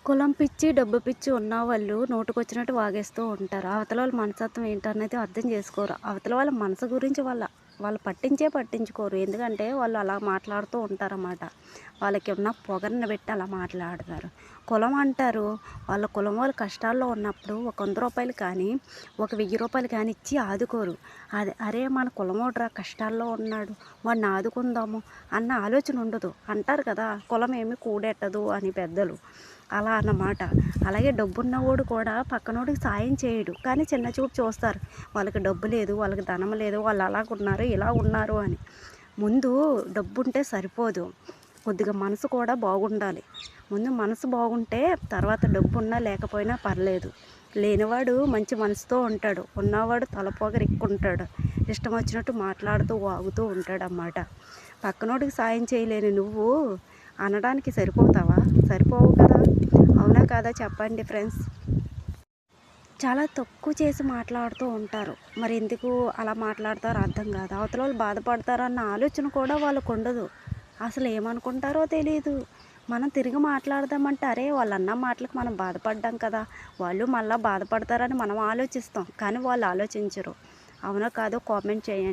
కులం పిచ్చి, డబ్బు పిచ్చి ఉన్నవాళ్ళు నోటికొచ్చినట్టు వాగేస్తూ ఉంటారు. అవతల వాళ్ళ మనస్తత్వం ఏంటనేది అర్థం చేసుకోరు. అవతల వాళ్ళ మనసు గురించి వాళ్ళు పట్టించుకోరు. ఎందుకంటే వాళ్ళు అలా మాట్లాడుతూ ఉంటారన్నమాట. వాళ్ళకి ఉన్న పొగరుని బట్టి అలా మాట్లాడతారు. కులం అంటారు. వాళ్ళ కులం వాళ్ళు కష్టాల్లో ఉన్నప్పుడు ఒక రూ. 100 కానీ, ఒక రూ. 1000 కానీ ఇచ్చి ఆదుకోరు. అరే మన కులమోడురా కష్టాల్లో ఉన్నాడు, వాడిని ఆదుకుందాము అన్న ఆలోచన ఉండదు. అంటారు కదా, కులం ఏమి కూడెట్టదు అని పెద్దలు. అలా అన్నమాట. అలాగే డబ్బున్నవాడు కూడా పక్కనోడికి సాయం చేయడు. కానీ చిన్న చూపు చూస్తారు. వాళ్ళకి డబ్బు లేదు, వాళ్ళకి ధనం లేదు, వాళ్ళు అలాగున్నారు, ఇలా ఉన్నారు అని. ముందు డబ్బుంటే సరిపోదు. కొద్దిగా మనసు కూడా బాగుండాలి. ముందు మనసు బాగుంటే తర్వాత డబ్బున్నా లేకపోయినా పర్లేదు. లేనివాడు మంచి మనసుతో ఉంటాడు. ఉన్నవాడు తలపోగరెక్కుంటాడు. ఇష్టం వచ్చినట్టు మాట్లాడుతూ వాగుతూ ఉంటాడన్నమాట. పక్కనోడికి సాయం చేయలేని నువ్వు అనడానికి సరిపోతావా? సరిపోవు కదా. అవునా కాదా చెప్పండి ఫ్రెండ్స్. చాలా తక్కువ చేసి మాట్లాడుతూ ఉంటారు. మరి ఎందుకు అలా మాట్లాడతారో అర్థం కాదు. అవతల వాళ్ళు బాధపడతారన్న ఆలోచన కూడా వాళ్ళకు ఉండదు. అసలు ఏమనుకుంటారో తెలీదు. మనం తిరిగి మాట్లాడదామంటే అరే వాళ్ళు అన్న మాటలకు మనం బాధపడ్డాం కదా, వాళ్ళు మళ్ళీ బాధపడతారని మనం ఆలోచిస్తాం. కానీ వాళ్ళు ఆలోచించరు. అవునా కాదో కామెంట్ చేయండి.